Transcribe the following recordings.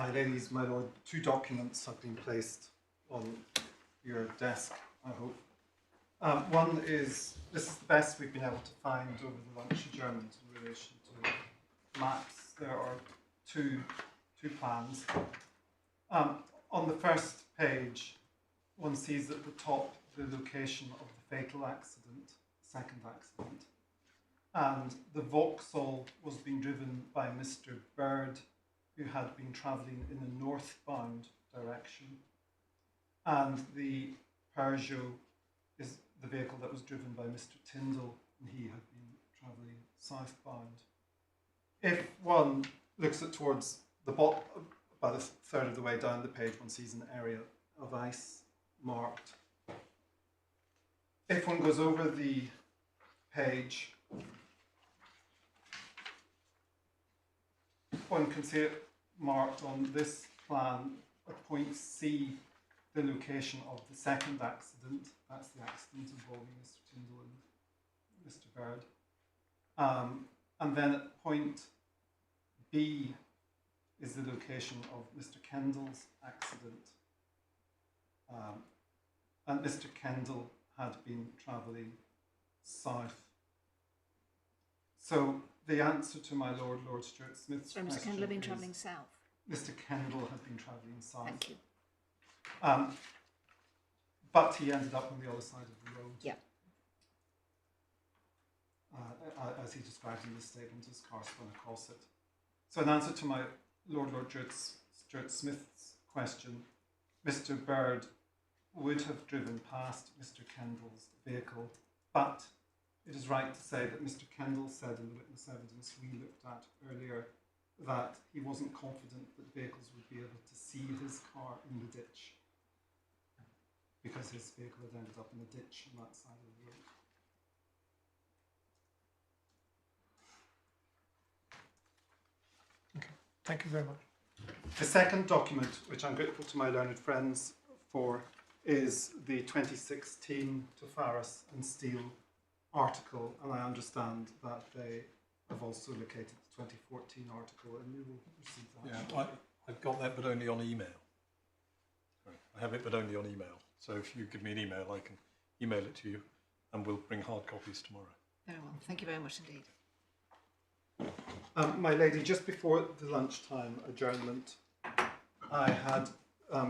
My ladies, my lord, 2 documents have been placed on your desk, I hope. One is, this is the best we've been able to find over the lunch adjournment in relation to maps. There are two plans. On the first page, one sees at the top the location of the fatal accident, second accident, and the Vauxhall was being driven by Mr. Bird, who had been travelling in a northbound direction, and the Peugeot is the vehicle that was driven by Mr. Tindall, and he had been travelling southbound. If one looks at towards the bottom, about a third of the way down the page, one sees an area of ice marked. If one goes over the page, one can see it marked on this plan at point C, the location of the second accident. That's the accident involving Mr. Tindall and Mr. Bird. And then at point B is the location of Mr. Kendall's accident. And Mr. Kendall had been travelling south. So the answer to my Lord Stuart-Smith's question Mr. Kendall had been travelling south. Mr. Kendall had been travelling south. Thank you. But he ended up on the other side of the road. Yeah. As he described in the statement, his car spun across it. So in answer to my Lord Stuart-Smith's question, Mr. Bird would have driven past Mr. Kendall's vehicle, but it is right to say that Mr. Kendall said in the witness evidence we looked at earlier that he wasn't confident that vehicles would be able to see his car in the ditch because his vehicle had ended up in a ditch on that side of the road. Okay, thank you very much. The second document, which I'm grateful to my learned friends for, is the 2016 to Farris and Steele article, and I understand that they have also located the 2014 article, and we will receive that. Yeah, I've got that, but only on email. Sorry, I have it, but only on email. So if you give me an email, I can email it to you, and we'll bring hard copies tomorrow. Very well. Thank you very much indeed. My lady, just before the lunchtime adjournment, I had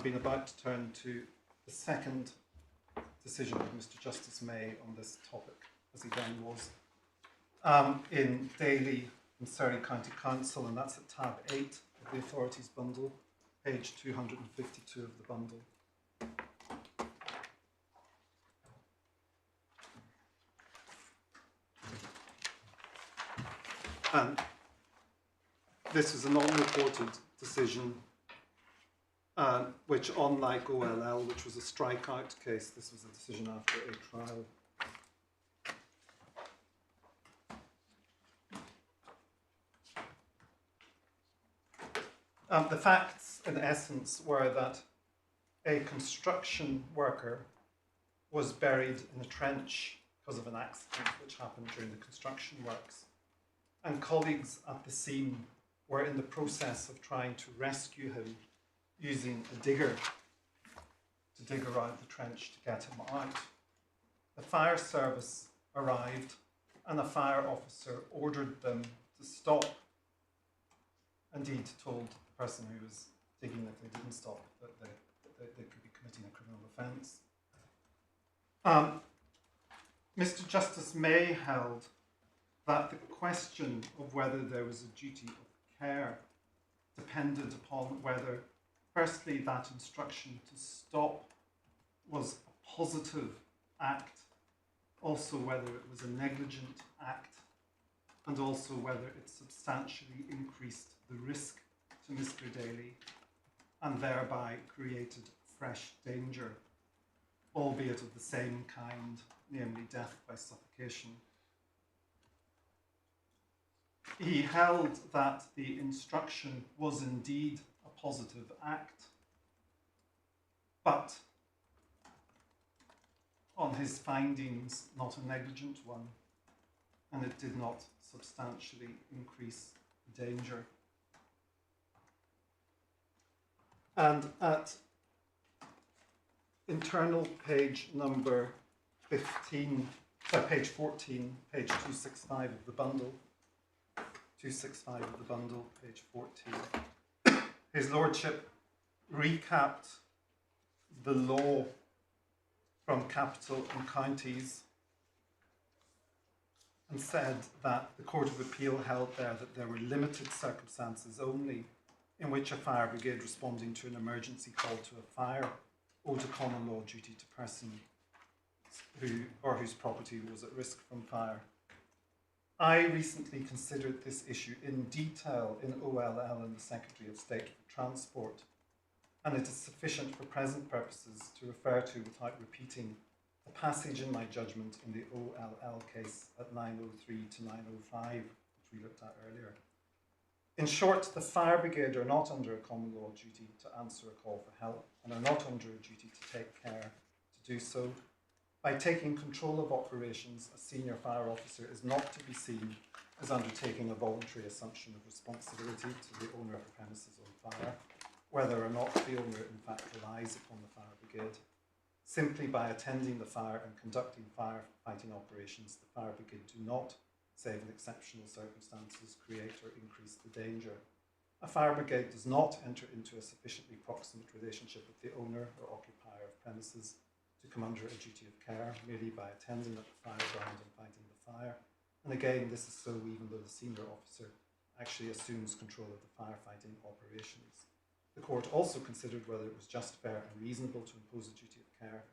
been about to turn to the second decision of Mr. Justice May on this topic, as he then was, in Daly and Surrey County Council, and that's at tab 8 of the authorities bundle, page 252 of the bundle. And this is a non-reported decision, which, unlike OLL, which was a strikeout case, this was a decision after a trial. The facts, in essence, were that a construction worker was buried in a trench because of an accident which happened during the construction works. And colleagues at the scene were in the process of trying to rescue him using a digger to dig around the trench to get him out. The fire service arrived and a fire officer ordered them to stop. Indeed, told the person who was digging if they didn't stop that they could be committing a criminal offence. Mr. Justice May held that the question of whether there was a duty of care depended upon whether, firstly, that instruction to stop was a positive act, also whether it was a negligent act, and also whether it substantially increased the risk to Mr. Daly and thereby created fresh danger, albeit of the same kind, namely death by suffocation. He held that the instruction was indeed a positive act, but on his findings, not a negligent one, and it did not substantially increase the danger. And at internal page number 15, page 14, page 265 of the bundle, 265 of the bundle, page 14, His Lordship recapped the law from capital and counties and said that the Court of Appeal held there that there were limited circumstances only in which a fire brigade responding to an emergency call to a fire owed a common law duty to person whose property was at risk from fire. I recently considered this issue in detail in OLL and the Secretary of State for Transport, and it is sufficient for present purposes to refer to, without repeating, a passage in my judgment in the OLL case at 903 to 905, which we looked at earlier. In short, the fire brigade are not under a common law duty to answer a call for help and are not under a duty to take care to do so. By taking control of operations, a senior fire officer is not to be seen as undertaking a voluntary assumption of responsibility to the owner of the premises on fire, whether or not the owner in fact relies upon the fire brigade. Simply by attending the fire and conducting firefighting operations, the fire brigade do not, save in exceptional circumstances, create or increase the danger. A fire brigade does not enter into a sufficiently proximate relationship with the owner or occupier of premises to come under a duty of care merely by attending at the fire ground and fighting the fire. And again, this is so even though the senior officer actually assumes control of the firefighting operations. The court also considered whether it was just, fair and reasonable to impose a duty of care,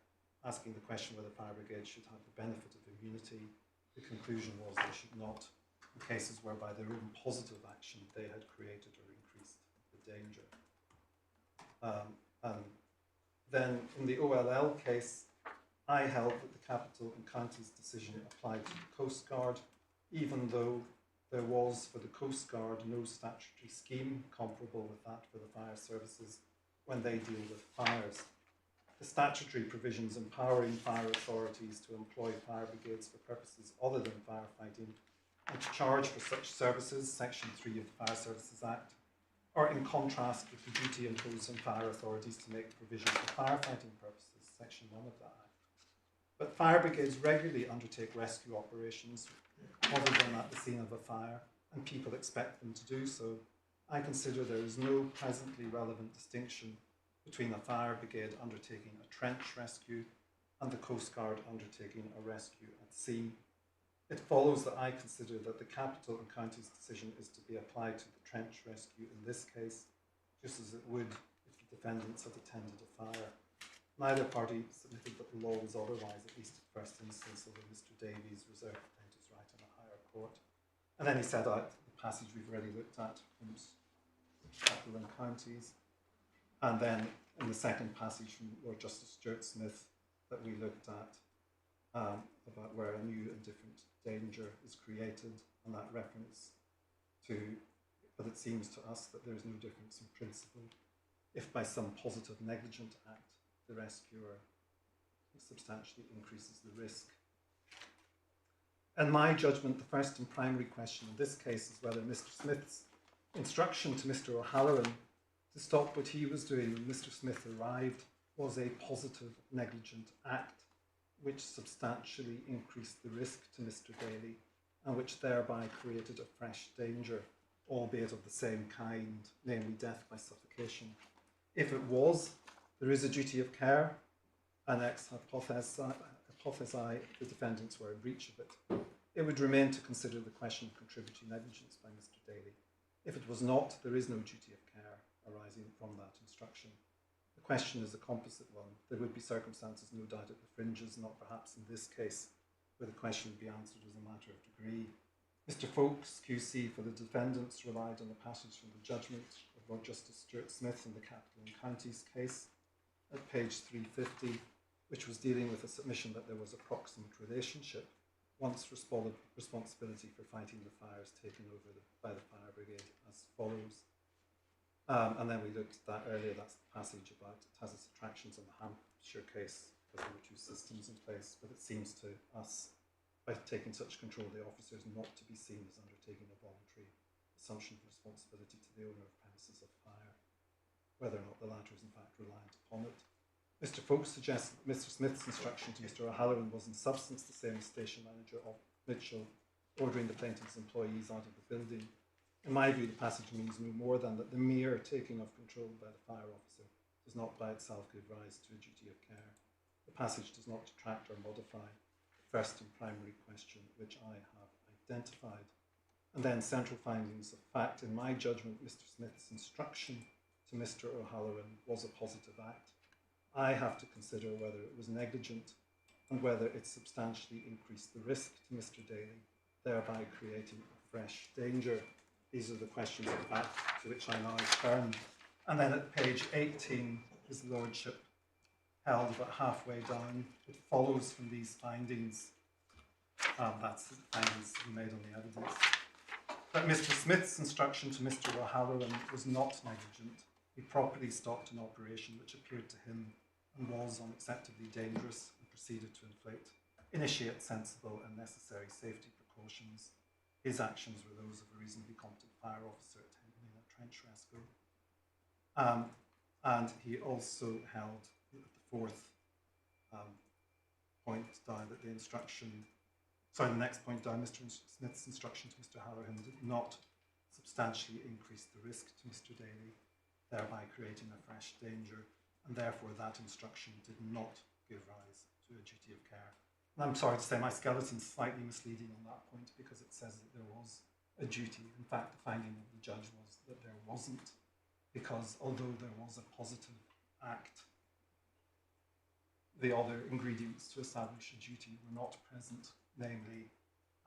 asking the question whether fire brigades should have the benefit of immunity. The conclusion was they should not, in cases whereby their own positive action they had created or increased the danger. And then in the OLL case, I held that the capital and counties decision applied to the Coast Guard, even though there was for the Coast Guard no statutory scheme comparable with that for the fire services when they deal with fires. The statutory provisions empowering fire authorities to employ fire brigades for purposes other than firefighting and to charge for such services, Section 3 of the Fire Services Act, are in contrast with the duty imposed on fire authorities to make provision for firefighting purposes, Section 1 of that Act. But fire brigades regularly undertake rescue operations other than at the scene of a fire, and people expect them to do so. I consider there is no presently relevant distinction between a fire brigade undertaking a trench rescue and the Coast Guard undertaking a rescue at sea. It follows that I consider that the capital and counties decision is to be applied to the trench rescue in this case, just as it would if the defendants had attended a fire. Neither party submitted that the law was otherwise, at least at first instance, although Mr. Davies reserved the plaintiff's right in a higher court. And then he set out the passage we've already looked at from capital and counties. And then in the second passage from Lord Justice Stuart-Smith that we looked at about where a new and different danger is created, and that reference to, but it seems to us that there is no difference in principle if by some positive negligent act the rescuer substantially increases the risk. In my judgment, the first and primary question in this case is whether Mr. Smith's instruction to Mr. O'Halloran to stop what he was doing when Mr. Smith arrived was a positive negligent act which substantially increased the risk to Mr. Daly and which thereby created a fresh danger, albeit of the same kind, namely death by suffocation. If it was, there is a duty of care, and ex hypothesi the defendants were in breach of it. It would remain to consider the question of contributory negligence by Mr. Daly. If it was not, there is no duty of care arising from that instruction. The question is a composite one. There would be circumstances, no doubt, at the fringes, not perhaps in this case, where the question would be answered as a matter of degree. Mr. Folkes, QC for the defendants, relied on the passage from the judgment of Lord Justice Stuart-Smith in the Capital and Counties case at page 350, which was dealing with a submission that there was a proximate relationship once responsibility for fighting the fires taken over by the fire brigade as follows. And then we looked at that earlier, that's the passage about hazardous attractions in the Hampshire case, because there were two systems in place, but it seems to us, by taking such control of the officers, not to be seen as undertaking a voluntary assumption of responsibility to the owner of premises of fire. whether or not the latter is in fact reliant upon it. Mr. Folkes suggests that Mr. Smith's instruction to Mr. O'Halloran was in substance the same as station manager of Mitchell ordering the plaintiff's employees out of the building. In my view, the passage means no more than that the mere taking of control by the fire officer does not by itself give rise to a duty of care. The passage does not detract or modify the first and primary question which I have identified. And then central findings of fact. In my judgment, Mr. Smith's instruction to Mr. O'Halloran was a positive act. I have to consider whether it was negligent and whether it substantially increased the risk to Mr. Daly, thereby creating a fresh danger. These are the questions of fact to which I now turn. And then at page 18, His Lordship held about halfway down. It follows from these findings, that's the findings he made on the evidence, that Mr. Smith's instruction to Mr. O'Halloran was not negligent. He properly stopped an operation which appeared to him and was unacceptably dangerous and proceeded to initiate sensible and necessary safety precautions. His actions were those of a reasonably competent fire officer attending a trench rescue. And he also held the fourth point down that the next point down, Mr. Smith's instruction to Mr. Halloran did not substantially increase the risk to Mr. Daly, thereby creating a fresh danger, and therefore that instruction did not give rise to a duty of care. And I'm sorry to say my skeleton's slightly misleading on that point because it says that there was a duty. In fact, the finding of the judge was that there wasn't, because although there was a positive act, the other ingredients to establish a duty were not present, namely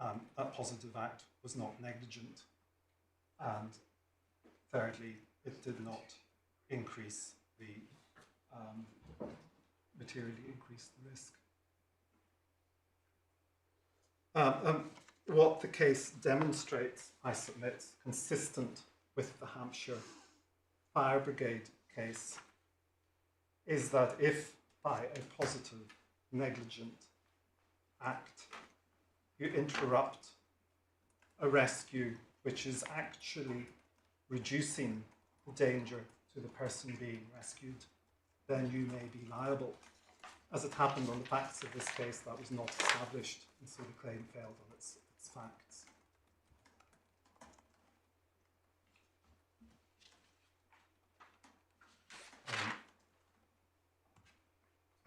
that positive act was not negligent, and thirdly, it did not materially increase the risk. What the case demonstrates, I submit, consistent with the Hampshire Fire Brigade case, is that if by a positive, negligent act you interrupt a rescue which is actually reducing the danger to the person being rescued, then you may be liable. As it happened on the facts of this case, that was not established, and so the claim failed on its facts.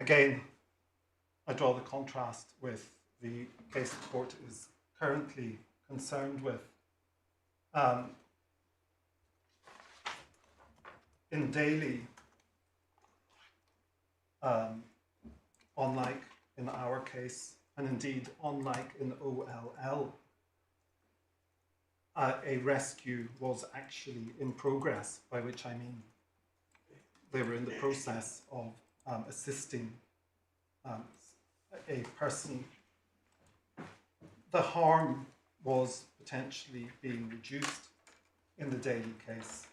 Again, I draw the contrast with the case the court is currently concerned with. In Daly, unlike in our case, and indeed unlike in OLL, a rescue was actually in progress, by which I mean they were in the process of assisting a person. The harm was potentially being reduced in the Daly case.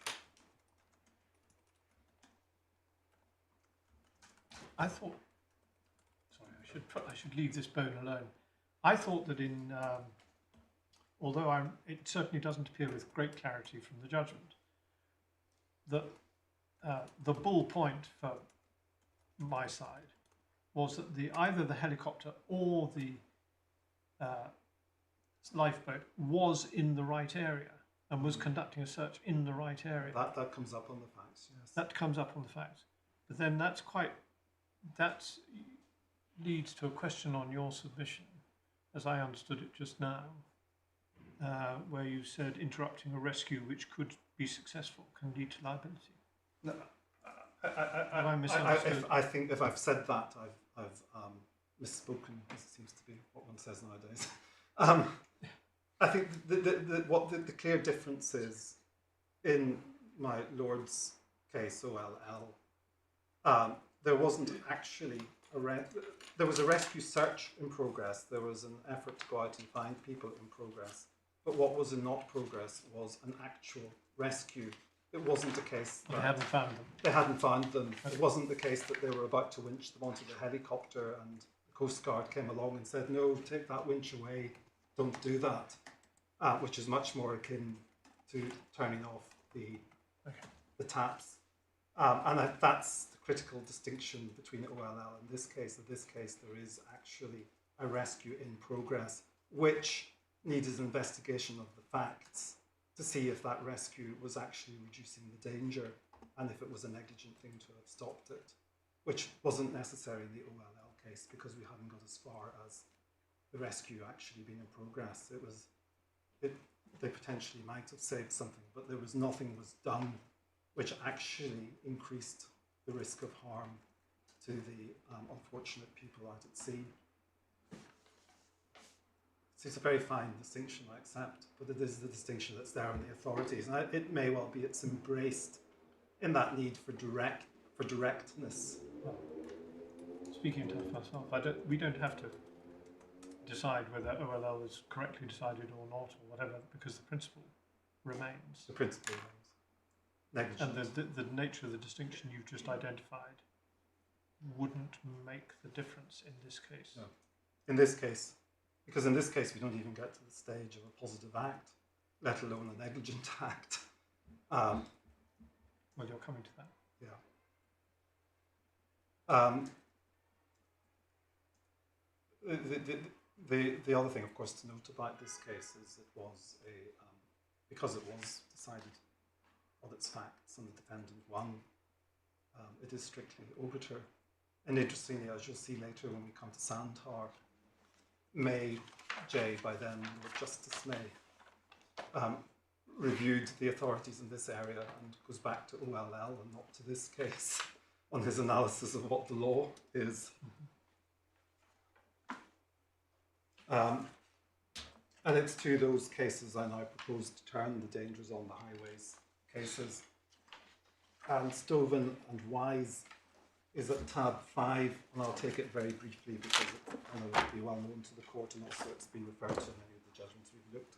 I thought, sorry, I should leave this bone alone. I thought that although it certainly doesn't appear with great clarity from the judgment, that the bull point for my side was that either the helicopter or the lifeboat was in the right area and was conducting a search in the right area. That comes up on the facts, yes. That comes up on the facts. But then that leads to a question on your submission, as I understood it just now, where you said interrupting a rescue which could be successful can lead to liability. No, I misunderstood? I think if I've said that, I've misspoken, as it seems to be what one says nowadays. I think what the clear difference is in my Lord's case, OLL, there wasn't actually there was a rescue search in progress. There was an effort to go out and find people in progress. But what was in not progress was an actual rescue. It wasn't a case that they hadn't found them. They hadn't found them. Okay. It wasn't the case that they were about to winch them onto the helicopter and the Coast Guard came along and said, no, take that winch away, don't do that, which is much more akin to turning off the taps. That's the critical distinction between OLL and this case. In this case, there is actually a rescue in progress, which needed investigation of the facts to see if that rescue was actually reducing the danger and if it was a negligent thing to have stopped it, which wasn't necessary in the OLL case because we hadn't got as far as the rescue actually being in progress. They potentially might have saved something, but nothing was done which actually increased the risk of harm to the unfortunate people out at sea. So it's a very fine distinction, I accept, but it is the distinction that's there in the authorities. And it may well be it's embraced in that need for directness. Well, speaking to myself, we don't have to decide whether OLL is correctly decided or not, or whatever, because the principle remains. The principle remains. Negligence. And the nature of the distinction you've just identified wouldn't make the difference in this case. No. In this case, because in this case we don't even get to the stage of a positive act, let alone a negligent act. Well, you're coming to that. Yeah. The other thing, of course, to note about this case is it was because it was decided on its facts and the defendant won, it is strictly obiter. And interestingly, as you'll see later when we come to Sandtar, May, by then, Lord Justice May, reviewed the authorities in this area and goes back to OLL and not to this case on his analysis of what the law is. And it's to those cases I now propose to turn, the dangers on the highways cases. And Stoven and Wise is at tab 5, and I'll take it very briefly because I know it'll be well known to the court, and also it's been referred to in many of the judgments we've looked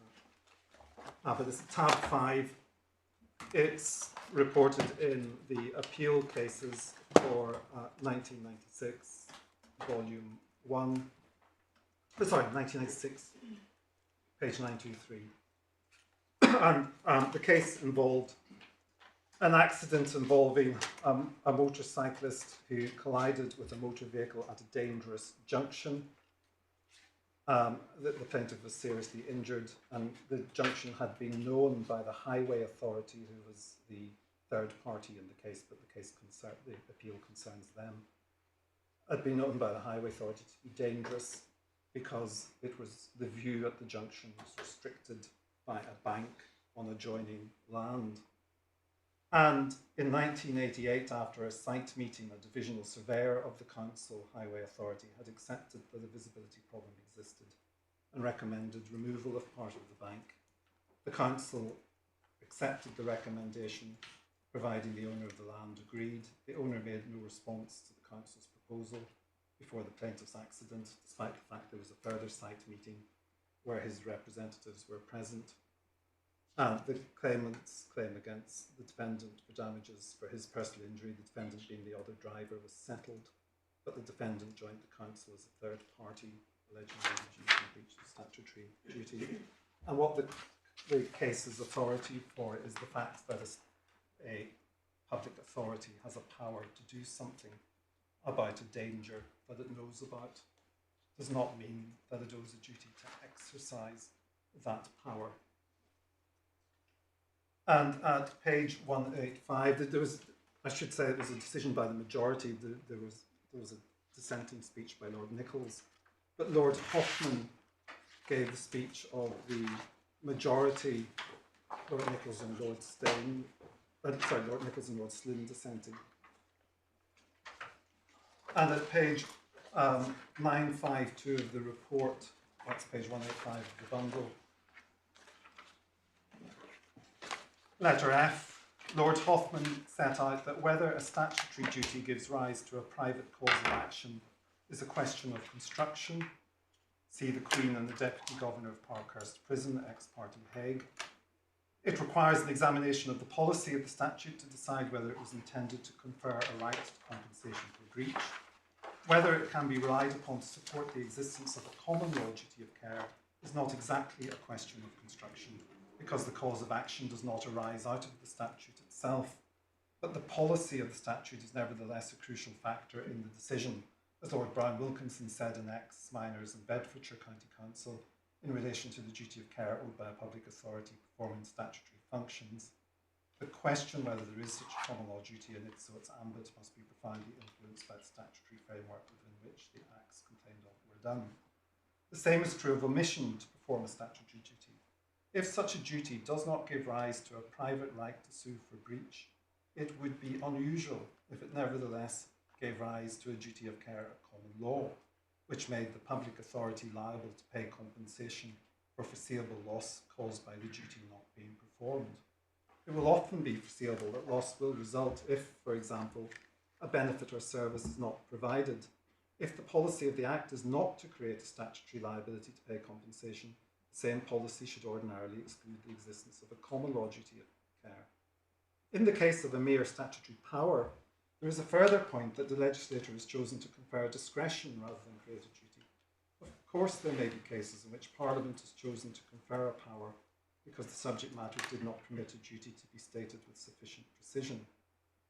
at. But it's tab 5. It's reported in the appeal cases for 1996, volume 1. Sorry, 1996, page 923. And the case involved an accident involving a motorcyclist who collided with a motor vehicle at a dangerous junction. The plaintiff was seriously injured, and the junction had been known by the highway authority, who was the third party in the case, but the appeal concerns them. Had been known by the highway authority to be dangerous because it was the view at the junction was restricted by a bank on adjoining land. And in 1988, after a site meeting, a divisional surveyor of the council highway authority had accepted that a visibility problem existed and recommended removal of part of the bank. The council accepted the recommendation, providing the owner of the land agreed. The owner made no response to the council's proposal before the plaintiff's accident, despite the fact there was a further site meeting where his representatives were present. The claimant's claim against the defendant for damages for his personal injury, the defendant being the other driver, was settled, but the defendant joined the council as a third party, alleging negligence and breach of statutory duty. And what the case is authority for is the fact that a public authority has a power to do something about a danger that it knows about. Does not mean that it owes a duty to exercise that power. And at page 185, I should say it was a decision by the majority. There was a dissenting speech by Lord Nichols, but Lord Hoffman gave the speech of the majority, Lord Nichols and Lord Stone, Lord Nichols and Lord Slynn dissenting. And at page 952 of the report, that's page 185 of the bundle, letter F, Lord Hoffman set out that whether a statutory duty gives rise to a private cause of action is a question of construction. See the Queen and the Deputy Governor of Parkhurst Prison, ex parte Hague. It requires an examination of the policy of the statute to decide whether it was intended to confer a right to compensation for breach, whether it can be relied upon to support the existence of a common law duty of care is not exactly a question of construction, because the cause of action does not arise out of the statute itself. but the policy of the statute is nevertheless a crucial factor in the decision, as Lord Brown Wilkinson said in Ex Minors and Bedfordshire County Council in relation to the duty of care owed by a public authority performing statutory functions. The question whether there is such a common law duty in its ambit must be profoundly influenced by the statutory framework within which the acts complained of were done. The same is true of omission to perform a statutory duty. If such a duty does not give rise to a private right to sue for breach, it would be unusual if it nevertheless gave rise to a duty of care at common law, which made the public authority liable to pay compensation for foreseeable loss caused by the duty not being performed. It will often be foreseeable that loss will result if, for example, a benefit or service is not provided. If the policy of the Act is not to create a statutory liability to pay compensation, the same policy should ordinarily exclude the existence of a common law duty of care. In the case of a mere statutory power, there is a further point that the legislator has chosen to confer discretion rather than create a duty. Of course, there may be cases in which Parliament has chosen to confer a power because the subject matter did not permit a duty to be stated with sufficient precision.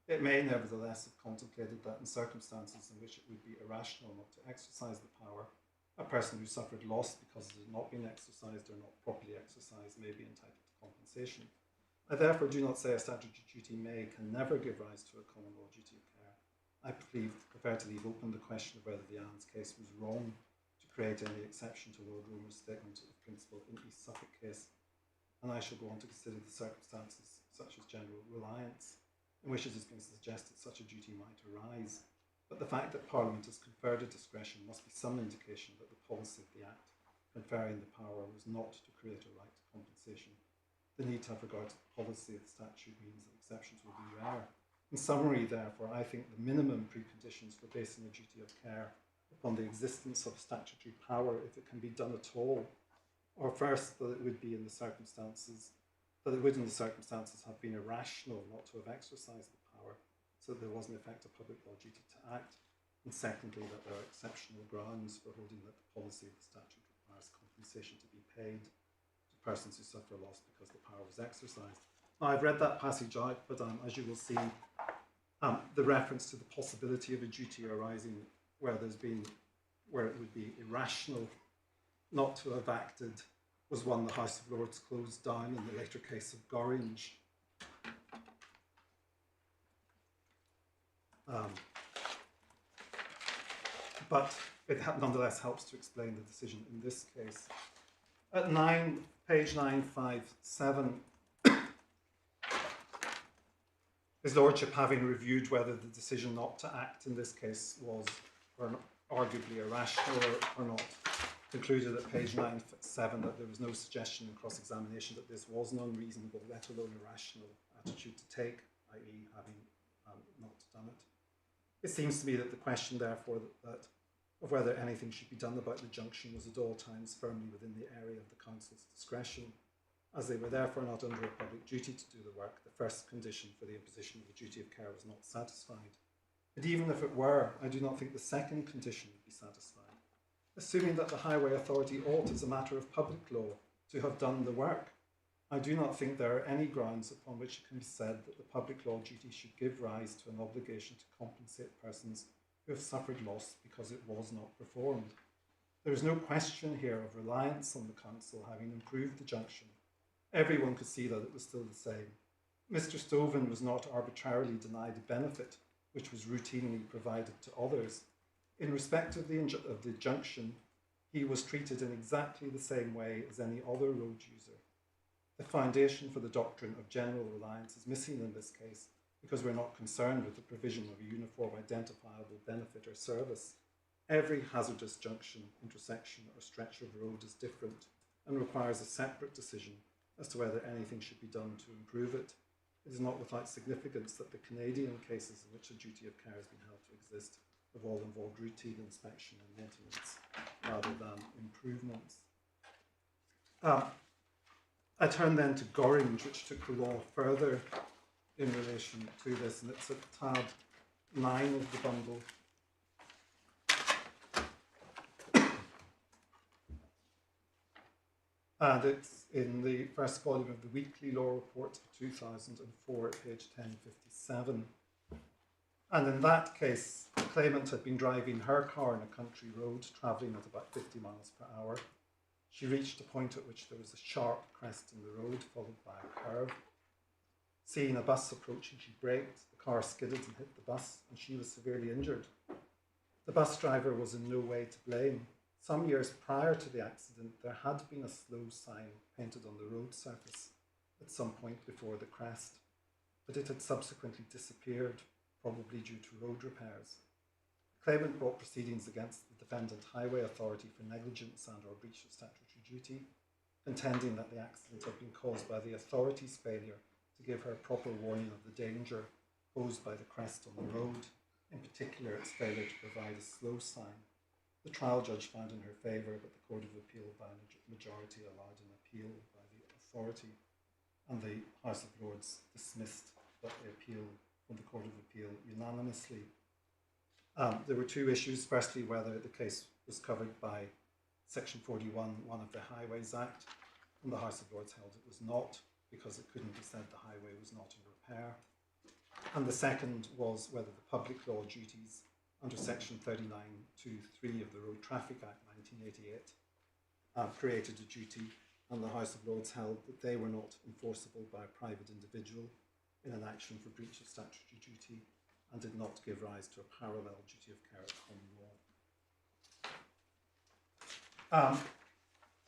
It may nevertheless have contemplated that in circumstances in which it would be irrational not to exercise the power, a person who suffered loss because it had not been exercised or not properly exercised may be entitled to compensation. I therefore do not say a statutory duty can never give rise to a common law duty of care. I prefer to leave open the question of whether the Anne's case was wrong to create any exception to Lord Romer's statement of principle in East Suffolk case, and I shall go on to consider the circumstances such as general reliance, in which it has been suggested such a duty might arise. But the fact that Parliament has conferred a discretion must be some indication that the policy of the Act conferring the power was not to create a right to compensation. The need to have regard to the policy of the statute means that exceptions will be rare. In summary, therefore, I think the minimum preconditions for basing a duty of care upon the existence of statutory power, if it can be done at all, or first, that it would in the circumstances have been irrational not to have exercised the power, so that there was in effect a public law duty to act, and secondly, that there are exceptional grounds for holding that the policy of the statute requires compensation to be paid to persons who suffer loss because the power was exercised. Now, I've read that passage out, but as you will see, the reference to the possibility of a duty arising where it would be irrational not to have acted was one the House of Lords closed down in the later case of Gorringe. But it nonetheless helps to explain the decision in this case. At page 957, His Lordship, having reviewed whether the decision not to act in this case was arguably irrational or not, concluded at page 957 that there was no suggestion in cross-examination that this was an unreasonable, let alone irrational attitude to take, i.e. having not done it. It seems to me that the question, therefore, of whether anything should be done about the junction was at all times firmly within the area of the Council's discretion. As they were therefore not under a public duty to do the work, the first condition for the imposition of the duty of care was not satisfied. But even if it were, I do not think the second condition would be satisfied. Assuming that the Highway Authority ought, as a matter of public law, to have done the work, I do not think there are any grounds upon which it can be said that the public law duty should give rise to an obligation to compensate persons who have suffered loss because it was not performed. There is no question here of reliance on the Council having improved the junction. Everyone could see that it was still the same. Mr. Stoven was not arbitrarily denied a benefit which was routinely provided to others. In respect of the junction, he was treated in exactly the same way as any other road user. The foundation for the doctrine of general reliance is missing in this case because we're not concerned with the provision of a uniform identifiable benefit or service. Every hazardous junction, intersection or stretch of road is different and requires a separate decision as to whether anything should be done to improve it. It is not without significance that the Canadian cases in which a duty of care has been held to exist have all involved routine inspection and maintenance rather than improvements. I turn then to Gorringe, which took the law further in relation to this, and it's at tab 9 of the bundle. And it's in the first volume of the Weekly Law Report of 2004 at page 1057. And in that case, the claimant had been driving her car on a country road, travelling at about 50 miles per hour. She reached a point at which there was a sharp crest in the road, followed by a curve. Seeing a bus approaching, she braked, the car skidded and hit the bus, and she was severely injured. The bus driver was in no way to blame. Some years prior to the accident, there had been a slow sign painted on the road surface at some point before the crest, but it had subsequently disappeared, probably due to road repairs. The claimant brought proceedings against the Defendant Highway Authority for negligence and or breach of statutory duty, contending that the accident had been caused by the authority's failure to give her proper warning of the danger posed by the crest on the road, in particular its failure to provide a slow sign. The trial judge found in her favour, but the Court of Appeal by a majority allowed an appeal by the authority, and the House of Lords dismissed the appeal from the Court of Appeal unanimously. There were two issues. Firstly, whether the case was covered by Section 41(1) of the Highways Act, and the House of Lords held it was not, because it couldn't be said the highway was not in repair. And the second was whether the public law duties under Section 39(2)(3) of the Road Traffic Act 1988 created a duty, and the House of Lords held that they were not enforceable by a private individual in an action for breach of statutory duty, and did not give rise to a parallel duty of care at common law.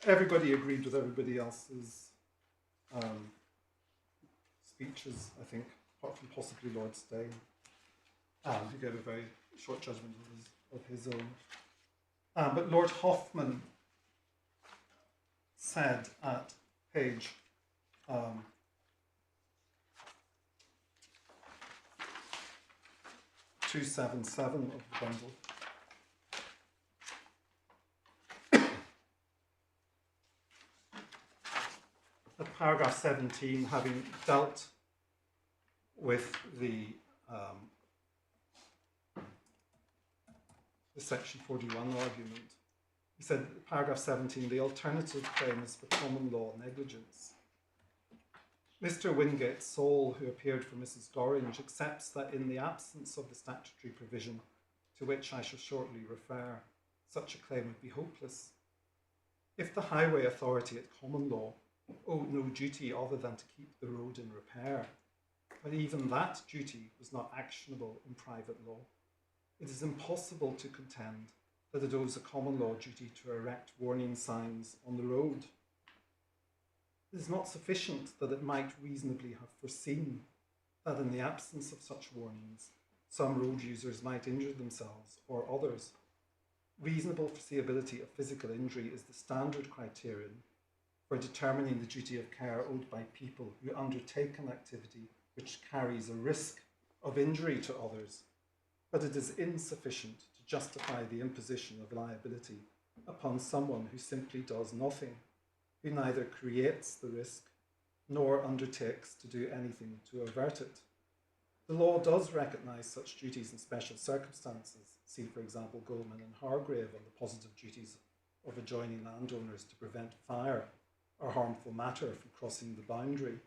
Everybody agreed with everybody else's speeches, I think, apart from possibly Lord Steyne, who gave a very short judgment of his own. But Lord Hoffman said at page 277 of the bundle, at paragraph 17, having dealt with the Section 41 argument, he said, paragraph 17, the alternative claim is for common law negligence. Mr. Wingate Saul, who appeared for Mrs. Gorringe, accepts that in the absence of the statutory provision to which I shall shortly refer, such a claim would be hopeless. If the Highway Authority at common law owed no duty other than to keep the road in repair, but even that duty was not actionable in private law, it is impossible to contend that it owes a common law duty to erect warning signs on the road. It is not sufficient that it might reasonably have foreseen that in the absence of such warnings, some road users might injure themselves or others. Reasonable foreseeability of physical injury is the standard criterion for determining the duty of care owed by people who undertake an activity which carries a risk of injury to others, but it is insufficient to justify the imposition of liability upon someone who simply does nothing, who neither creates the risk nor undertakes to do anything to avert it. The law does recognise such duties in special circumstances. See, for example, Goldman and Hargrave on the positive duties of adjoining landowners to prevent fire or harmful matter from crossing the boundary.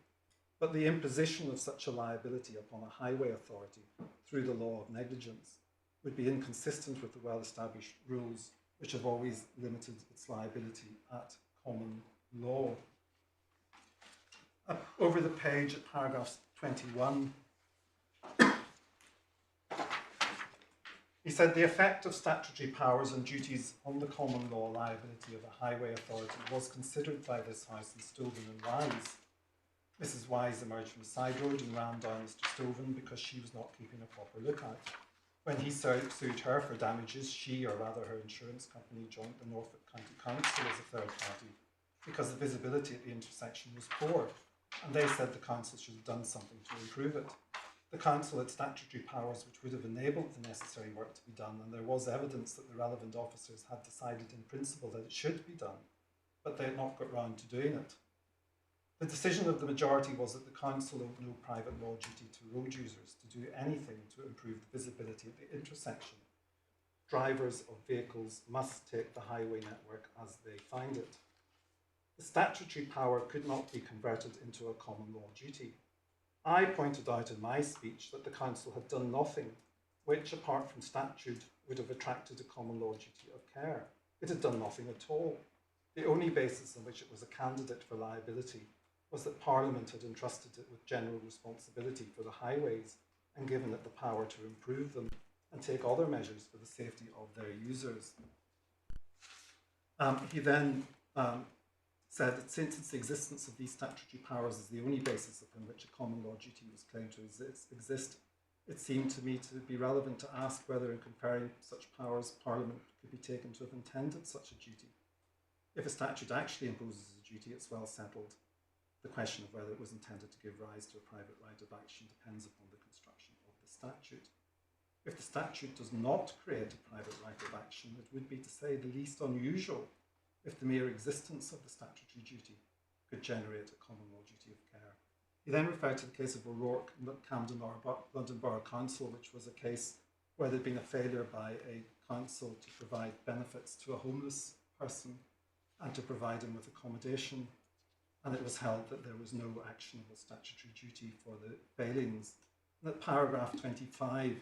But the imposition of such a liability upon a highway authority through the law of negligence would be inconsistent with the well-established rules which have always limited its liability at common law. Over the page at paragraph 21, he said the effect of statutory powers and duties on the common law liability of a highway authority was considered by this House in Stoven and Wise. Mrs. Wise emerged from the side road and ran down Mr. Stoven because she was not keeping a proper lookout. When he sued her for damages, she, or rather her insurance company, joined the Norfolk County Council as a third party because the visibility at the intersection was poor, and they said the council should have done something to improve it. The council had statutory powers which would have enabled the necessary work to be done, and there was evidence that the relevant officers had decided in principle that it should be done, but they had not got round to doing it. The decision of the majority was that the council owed no private law duty to road users to do anything to improve the visibility at the intersection. Drivers of vehicles must take the highway network as they find it. the statutory power could not be converted into a common law duty. I pointed out in my speech that the council had done nothing which, apart from statute, would have attracted a common law duty of care. It had done nothing at all. The only basis on which it was a candidate for liability was that Parliament had entrusted it with general responsibility for the highways and given it the power to improve them and take other measures for the safety of their users. He then said that since the existence of these statutory powers is the only basis upon which a common law duty was claimed to exist, it seemed to me to be relevant to ask whether in conferring such powers, Parliament could be taken to have intended such a duty. If a statute actually imposes a duty, it's well settled. The question of whether it was intended to give rise to a private right of action depends upon the construction of the statute. If the statute does not create a private right of action, it would be, to say the least, unusual if the mere existence of the statutory duty could generate a common law duty of care. He then referred to the case of O'Rourke in Camden London Borough Council, which was a case where there had been a failure by a council to provide benefits to a homeless person and to provide him with accommodation, and it was held that there was no actionable statutory duty for the failings. And at paragraph 25,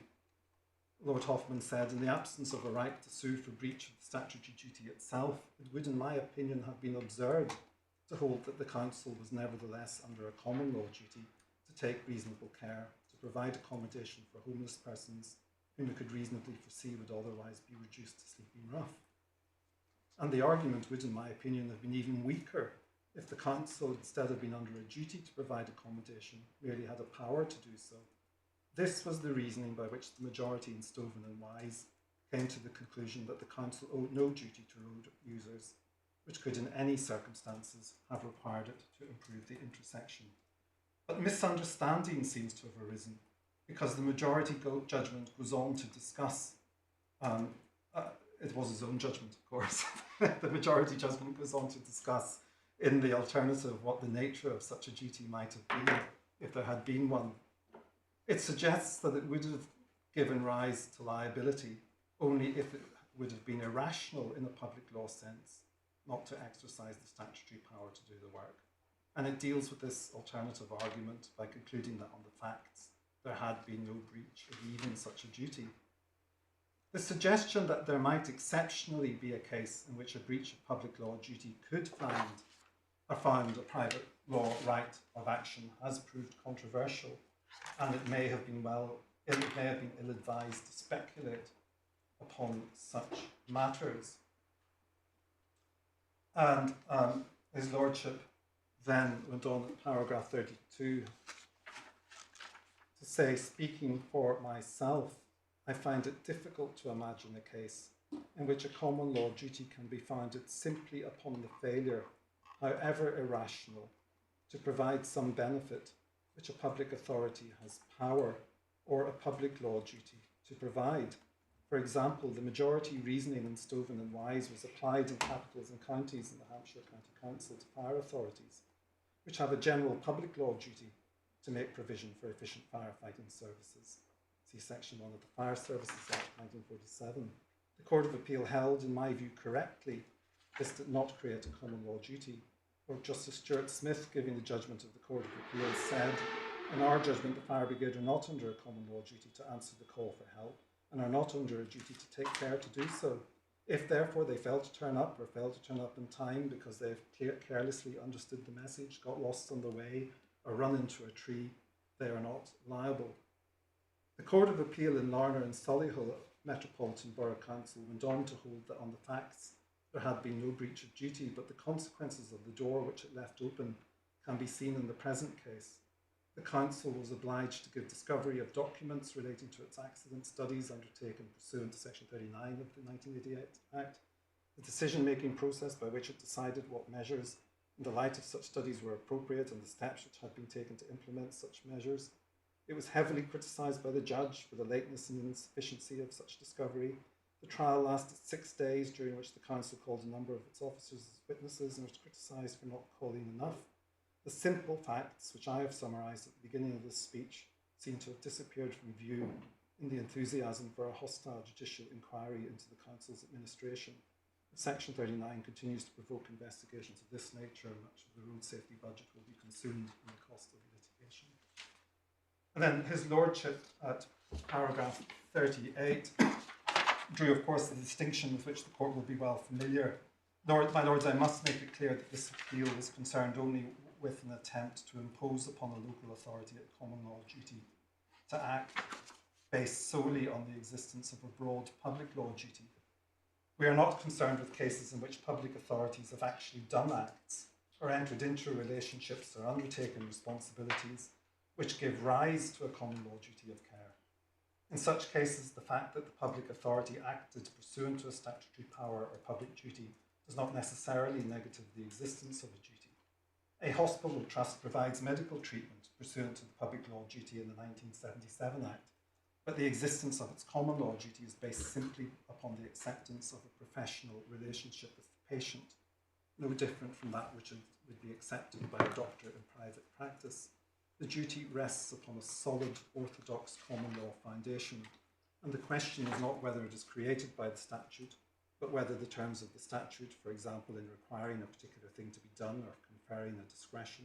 Lord Hoffman said, in the absence of a right to sue for breach of the statutory duty itself, it would, in my opinion, have been absurd to hold that the council was nevertheless under a common law duty to take reasonable care to provide accommodation for homeless persons whom it could reasonably foresee would otherwise be reduced to sleeping rough. And the argument would, in my opinion, have been even weaker if the council, instead of being under a duty to provide accommodation, merely had a power to do so. This was the reasoning by which the majority in Stoven and Wise came to the conclusion that the council owed no duty to road users, which could in any circumstances have required it to improve the intersection. But misunderstanding seems to have arisen because the majority judgment goes on to discuss, it was his own judgment, of course, the majority judgment goes on to discuss in the alternative what the nature of such a duty might have been if there had been one. It suggests that it would have given rise to liability only if it would have been irrational in a public law sense not to exercise the statutory power to do the work. And it deals with this alternative argument by concluding that on the facts there had been no breach of even such a duty. The suggestion that there might exceptionally be a case in which a breach of public law duty could found a private law right of action has proved controversial, and it may have been ill-advised to speculate upon such matters. And his lordship then went on in paragraph 32 to say, speaking for myself, I find it difficult to imagine a case in which a common law duty can be founded simply upon the failure, however irrational, to provide some benefit which a public authority has power or a public law duty to provide. For example, the majority reasoning in Stoven and Wise was applied in capitals and counties in the Hampshire County Council to fire authorities, which have a general public law duty to make provision for efficient firefighting services. See Section 1 of the Fire Services Act 1947. The Court of Appeal held, in my view correctly, this did not create a common law duty. Lord Justice Stuart-Smith, giving the judgment of the Court of Appeal, said, in our judgment, the fire brigade are not under a common law duty to answer the call for help and are not under a duty to take care to do so. If, therefore, they fail to turn up or fail to turn up in time because they've carelessly understood the message, got lost on the way, or run into a tree, they are not liable. The Court of Appeal in Larner and Solihull Metropolitan Borough Council went on to hold that on the facts there had been no breach of duty, but the consequences of the door which it left open can be seen in the present case. The Council was obliged to give discovery of documents relating to its accident studies undertaken pursuant to Section 39 of the 1988 Act, the decision-making process by which it decided what measures in the light of such studies were appropriate and the steps which had been taken to implement such measures. It was heavily criticised by the judge for the lateness and insufficiency of such discovery. The trial lasted 6 days, during which the Council called a number of its officers as witnesses and was criticised for not calling enough. The simple facts, which I have summarised at the beginning of this speech, seem to have disappeared from view in the enthusiasm for a hostile judicial inquiry into the Council's administration. Section 39 continues to provoke investigations of this nature. Much of the road safety budget will be consumed in the cost of litigation. And then his lordship at paragraph 38 drew, of course, the distinction with which the court will be well familiar. My lords, I must make it clear that this appeal is concerned only with an attempt to impose upon a local authority a common law duty to act based solely on the existence of a broad public law duty. We are not concerned with cases in which public authorities have actually done acts or entered into relationships or undertaken responsibilities which give rise to a common law duty of care. In such cases, the fact that the public authority acted pursuant to a statutory power or public duty does not necessarily negative the existence of a duty. A hospital trust provides medical treatment pursuant to the public law duty in the 1977 Act, but the existence of its common law duty is based simply upon the acceptance of a professional relationship with the patient, no different from that which would be accepted by a doctor in private practice. The duty rests upon a solid, orthodox common law foundation, and the question is not whether it is created by the statute, but whether the terms of the statute, for example, in requiring a particular thing to be done or conferring a discretion,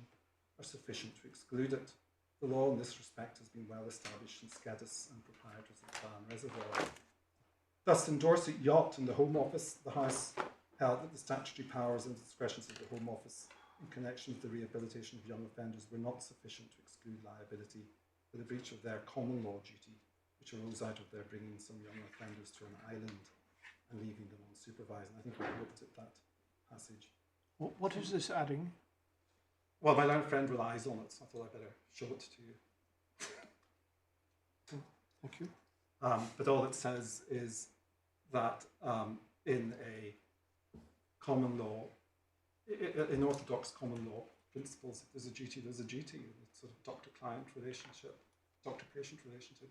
are sufficient to exclude it. The law in this respect has been well established in Skedis and proprietors of Clan Reservoir. Thus, in Dorset Yacht and the Home Office, the House held that the statutory powers and discretions of the Home Office in connection with the rehabilitation of young offenders were not sufficient to exclude liability for the breach of their common law duty, which arose out of their bringing some young offenders to an island and leaving them unsupervised. And I think we looked at that passage. What is this adding? Well, my learned friend relies on it, so I thought I'd better show it to you. Thank you. But all it says is that in a common law, in orthodox common law principles, if there's a duty, there's a duty. It's sort of doctor-client relationship, doctor-patient relationship,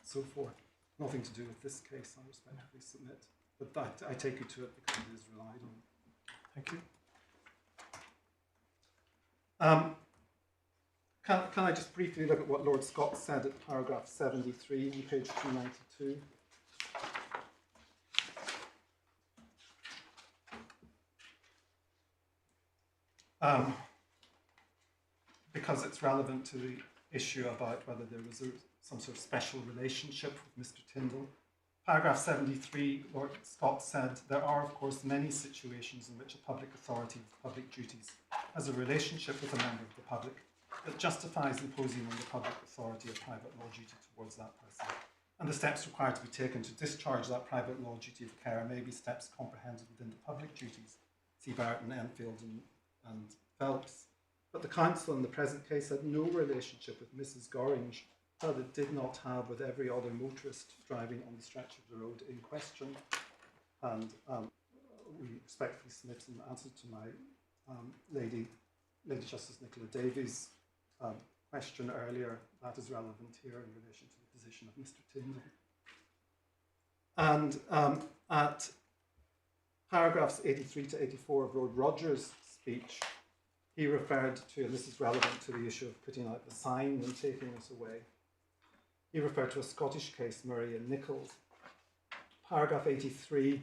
so forth. Nothing to do with this case, I respectfully submit. But that, I take you to it because it is relied on. Thank you. Can I just briefly look at what Lord Scott said at paragraph 73 on page 292? Because it's relevant to the issue about whether there was some sort of special relationship with Mr. Tindall. Paragraph 73, Lord Scott said, there are, of course, many situations in which a public authority with public duties has a relationship with a member of the public that justifies imposing on the public authority a private law duty towards that person. And the steps required to be taken to discharge that private law duty of care may be steps comprehended within the public duties. See Barrett and Enfield and Phelps. But the council in the present case had no relationship with Mrs. Gorringe that it did not have with every other motorist driving on the stretch of the road in question. And we respectfully submit in answer to my Lady Justice Nicola Davies' question earlier, that is relevant here in relation to the position of Mr. Tindall. And at paragraphs 83 to 84 of Lord Rogers' speech, he referred to, and this is relevant to the issue of putting out the sign and taking us away, he referred to a Scottish case, Murray and Nichols. Paragraph 83,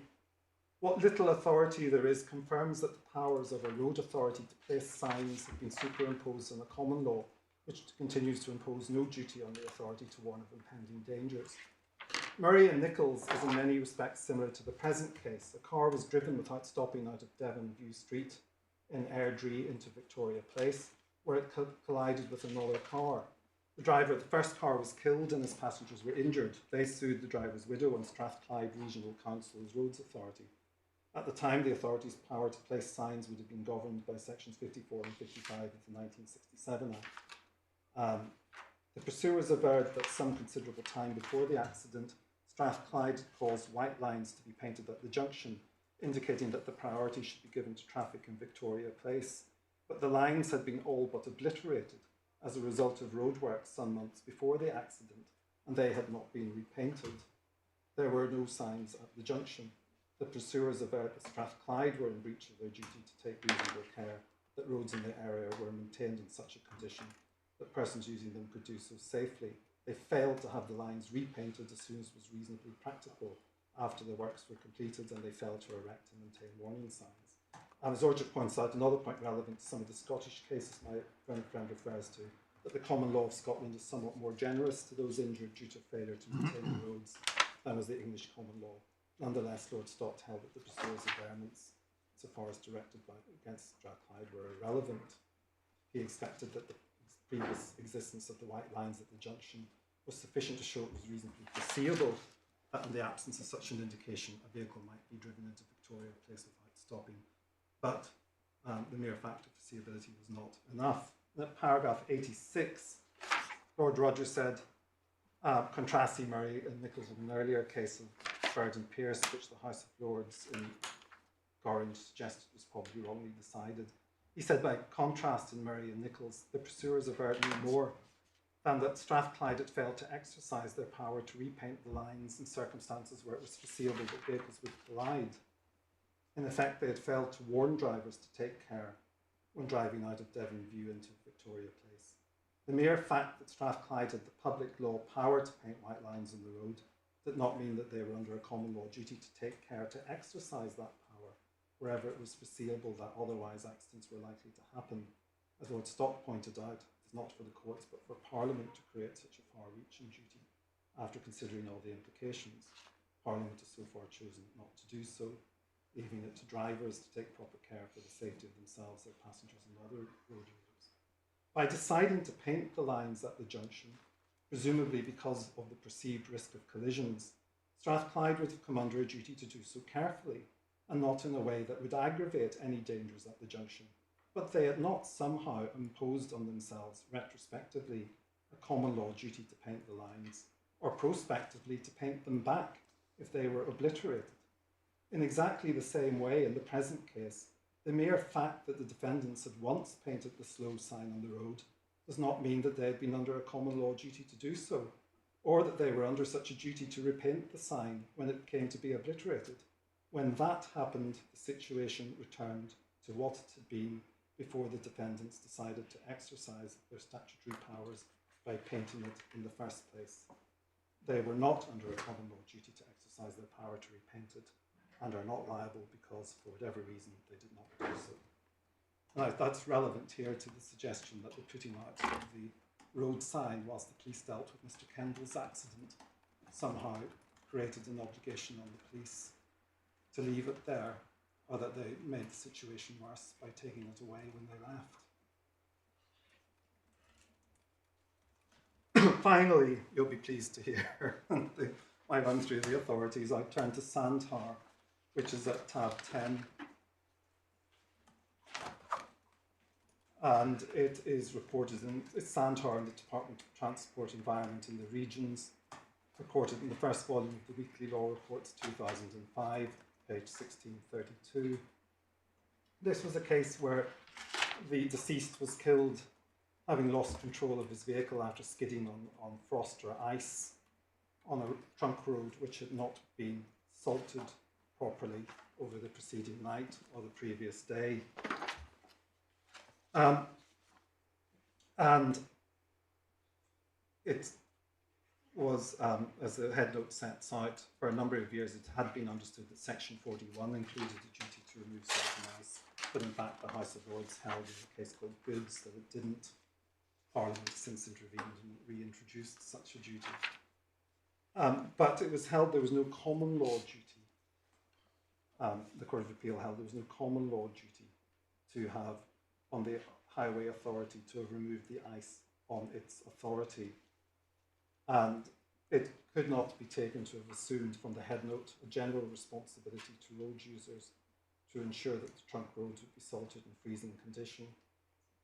what little authority there is confirms that the powers of a road authority to place signs have been superimposed on a common law, which continues to impose no duty on the authority to warn of impending dangers. Murray and Nichols is in many respects similar to the present case. A car was driven without stopping out of Devon View Street in Airdrie into Victoria Place, where it collided with another car. The driver of the first car was killed and his passengers were injured. They sued the driver's widow and Strathclyde Regional Council's Roads Authority. At the time, the authority's power to place signs would have been governed by sections 54 and 55 of the 1967 Act. The pursuers averred that some considerable time before the accident, Strathclyde caused white lines to be painted at the junction, indicating that the priority should be given to traffic in Victoria Place. But the lines had been all but obliterated as a result of roadworks some months before the accident, and they had not been repainted. There were no signs at the junction. The pursuers averred that Strathclyde were in breach of their duty to take reasonable care that roads in the area were maintained in such a condition that persons using them could do so safely. They failed to have the lines repainted as soon as was reasonably practical, after the works were completed and they failed to erect and maintain warning signs. And as Orchard points out, another point relevant to some of the Scottish cases my friend refers to, that the common law of Scotland is somewhat more generous to those injured due to failure to maintain the roads than was the English common law. Nonetheless, Lord Stott held that the pursuer's averments, so far as directed against Strathclyde, were irrelevant. He expected that the previous existence of the white lines at the junction was sufficient to show it was reasonably foreseeable that in the absence of such an indication, a vehicle might be driven into Victoria Place without stopping. But the mere fact of foreseeability was not enough. In paragraph 86, Lord Rogers said, contrasting Murray and Nichols with an earlier case of Bird and Pierce, which the House of Lords in Gorringe suggested was probably wrongly decided. He said, by contrast in Murray and Nichols, the pursuers averred no more than that Strathclyde had failed to exercise their power to repaint the lines in circumstances where it was foreseeable that vehicles would collide. In effect, they had failed to warn drivers to take care when driving out of Devon View into Victoria Place. The mere fact that Strathclyde had the public law power to paint white lines on the road did not mean that they were under a common law duty to take care to exercise that power wherever it was foreseeable that otherwise accidents were likely to happen. As Lord Stott pointed out, it is not for the courts but for Parliament to create such a far-reaching duty after considering all the implications. Parliament has so far chosen not to do so, leaving it to drivers to take proper care for the safety of themselves, their passengers and other road users. By deciding to paint the lines at the junction, presumably because of the perceived risk of collisions, Strathclyde would have come under a duty to do so carefully and not in a way that would aggravate any dangers at the junction. But they had not somehow imposed on themselves retrospectively a common law duty to paint the lines, or prospectively to paint them back if they were obliterated. In exactly the same way in the present case, the mere fact that the defendants had once painted the slow sign on the road does not mean that they had been under a common law duty to do so, or that they were under such a duty to repaint the sign when it came to be obliterated. When that happened, the situation returned to what it had been before the defendants decided to exercise their statutory powers by painting it in the first place. They were not under a common law duty to exercise their power to repaint it, and are not liable because, for whatever reason, they did not do so. Now, that's relevant here to the suggestion that the putting out of the road sign whilst the police dealt with Mr. Kendall's accident somehow created an obligation on the police to leave it there, or that they made the situation worse by taking it away when they left. Finally, you'll be pleased to hear, I run through the authorities, I turn to Sandhar, which is at tab 10. And it is reported in Sandhar in the Department of Transport Environment in the Regions, reported in the first volume of the Weekly Law Reports 2005, page 1632. This was a case where the deceased was killed having lost control of his vehicle after skidding on frost or ice on a trunk road which had not been salted properly over the preceding night or the previous day. And it was, as the head note sets out, for a number of years it had been understood that Section 41 included a duty to remove certain ice, but in fact the House of Lords held in a case called Goods that it didn't. Parliament has since intervened and reintroduced such a duty. But it was held there was no common law duty. The Court of Appeal held there was no common law duty to have on the highway authority to have removed the ice on its authority. And it could not be taken to have assumed from the head note a general responsibility to road users to ensure that the trunk roads would be salted in freezing condition,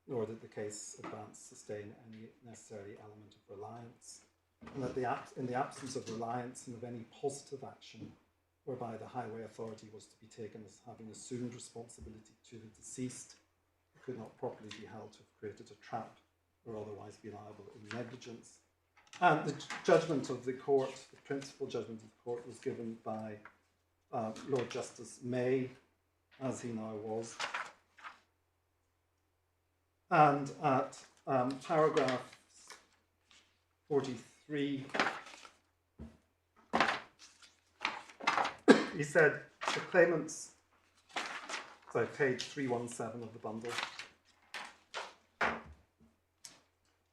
nor did the case advance sustain any necessary element of reliance. And that in the absence of reliance and of any positive action whereby the highway authority was to be taken as having assumed responsibility to the deceased, it could not properly be held to have created a trap or otherwise be liable in negligence. And the judgment of the court, the principal judgment of the court, was given by Lord Justice May, as he now was. And at paragraph 43, He said the claimants, so page 317 of the bundle.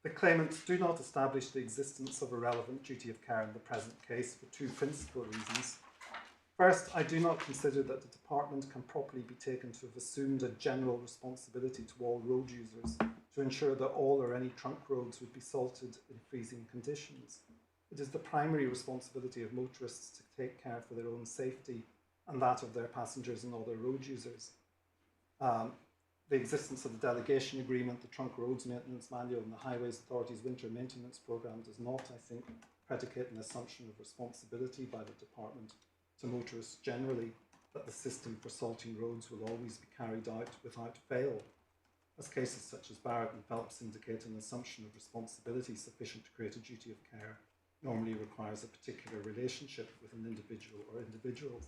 The claimants do not establish the existence of a relevant duty of care in the present case for two principal reasons. First, I do not consider that the department can properly be taken to have assumed a general responsibility to all road users to ensure that all or any trunk roads would be salted in freezing conditions. It is the primary responsibility of motorists to take care for their own safety and that of their passengers and other road users. The existence of the delegation agreement, the Trunk Roads Maintenance Manual and the Highways Authority's Winter Maintenance Programme does not, I think, predicate an assumption of responsibility by the department to motorists generally that the system for salting roads will always be carried out without fail. As cases such as Barrett and Phelps indicate, an assumption of responsibility sufficient to create a duty of care normally requires a particular relationship with an individual or individuals.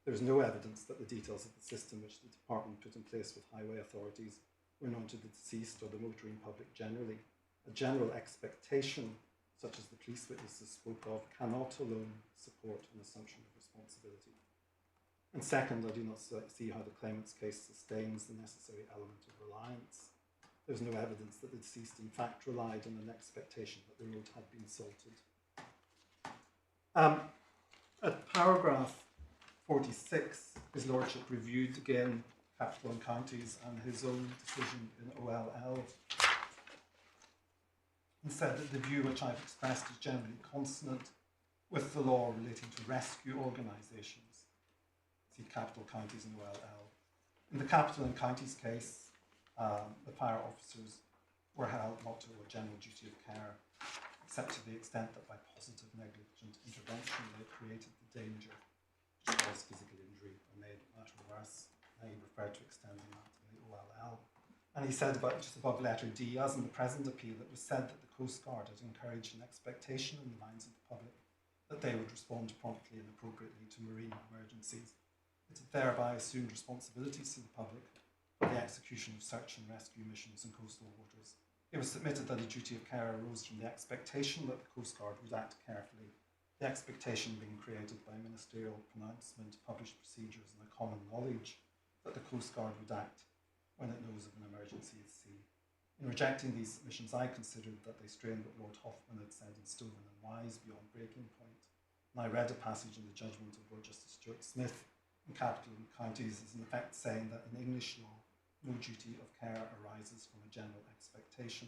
There is no evidence that the details of the system which the department put in place with highway authorities were known to the deceased or the motoring public generally. A general expectation, such as the police witnesses spoke of, cannot alone support an assumption of responsibility. And second, I do not see how the claimant's case sustains the necessary element of reliance. There is no evidence that the deceased in fact relied on an expectation that the road had been salted. At paragraph 46, his lordship reviewed again capital and counties and his own decision in OLL and said that the view which I've expressed is generally consonant with the law relating to rescue organisations. See capital, counties and OLL. In the capital and counties case, the fire officers were held not to owe a general duty of care, except to the extent that by positive negligent intervention they created the danger which caused physical injury or made the matter worse. And he referred to extending that in the OLL. And he said about just above letter D, as in the present appeal, it was said that the Coast Guard had encouraged an expectation in the minds of the public that they would respond promptly and appropriately to marine emergencies. It had thereby assumed responsibilities to the public for the execution of search and rescue missions in coastal waters. It was submitted that a duty of care arose from the expectation that the Coast Guard would act carefully, the expectation being created by ministerial pronouncement, published procedures, and a common knowledge that the Coast Guard would act when it knows of an emergency at sea. In rejecting these submissions, I considered that they strained what Lord Hoffman had said in Stoven and Wise beyond breaking point. And I read a passage in the judgment of Lord Justice Stuart-Smith in Capital and Counties as in effect saying that in English law, no duty of care arises from a general expectation.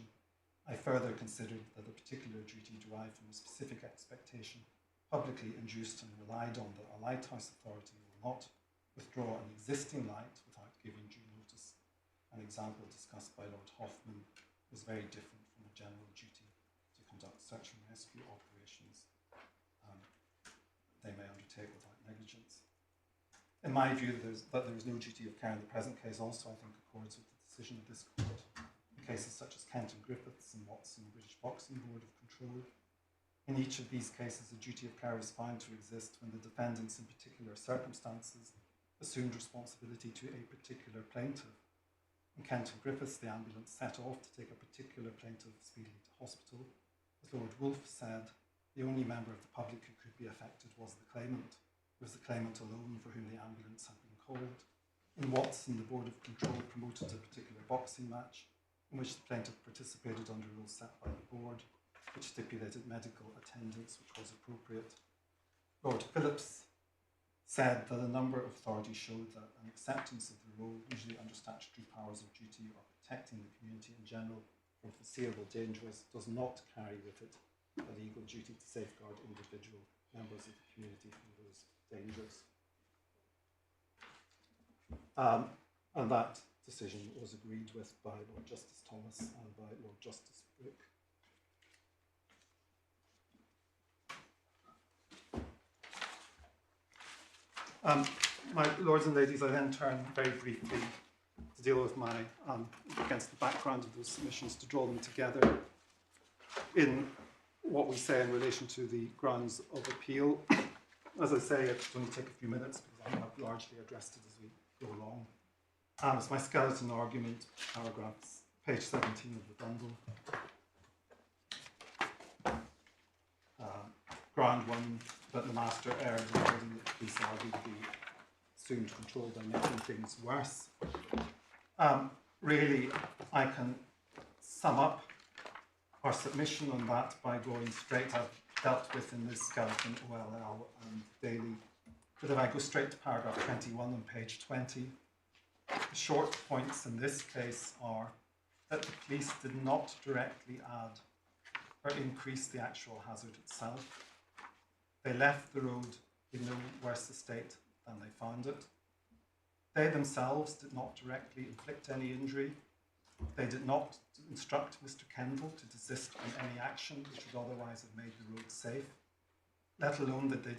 I further considered that a particular duty derived from a specific expectation, publicly induced and relied on, that a lighthouse authority will not withdraw an existing light without giving due notice. An example discussed by Lord Hoffman was very different from a general duty to conduct search and rescue operations they may undertake without negligence. In my view, that there is no duty of care in the present case also, I think, accords with the decision of this court in cases such as Kent and Griffiths and Watson, British Boxing Board of Control. In each of these cases, a duty of care is found to exist when the defendants in particular circumstances assumed responsibility to a particular plaintiff. In Kent and Griffiths, the ambulance set off to take a particular plaintiff speedily to hospital. As Lord Wolfe said, the only member of the public who could be affected was the claimant. It was the claimant alone for whom the ambulance had been called. In Watson, the Board of Control promoted a particular boxing match in which the plaintiff participated under rules set by the board, which stipulated medical attendance, which was appropriate. Lord Phillips said that a number of authorities showed that an acceptance of the role, usually under statutory powers of duty or protecting the community in general from foreseeable dangers, does not carry with it a legal duty to safeguard individual members of the community from those dangers. And that decision was agreed with by Lord Justice Thomas and by Lord Justice Brooke. My lords and ladies, I then turn very briefly to deal with my, against the background of those submissions, to draw them together in what we say in relation to the grounds of appeal. As I say, it's going to take a few minutes because I have largely addressed it as we go along. It's my skeleton argument, paragraphs, page 17 of the bundle. Ground one, that the master erred in holding that the police argued the assumed control by making things worse. Really, I can sum up our submission on that by going straight. I've dealt with in this skeleton OLL and daily. But if I go straight to paragraph 21 on page 20, the short points in this case are that the police did not directly add or increase the actual hazard itself. They left the road in no worse a state than they found it. They themselves did not directly inflict any injury. They did not instruct Mr. Kendall to desist from any action which would otherwise have made the road safe, let alone that they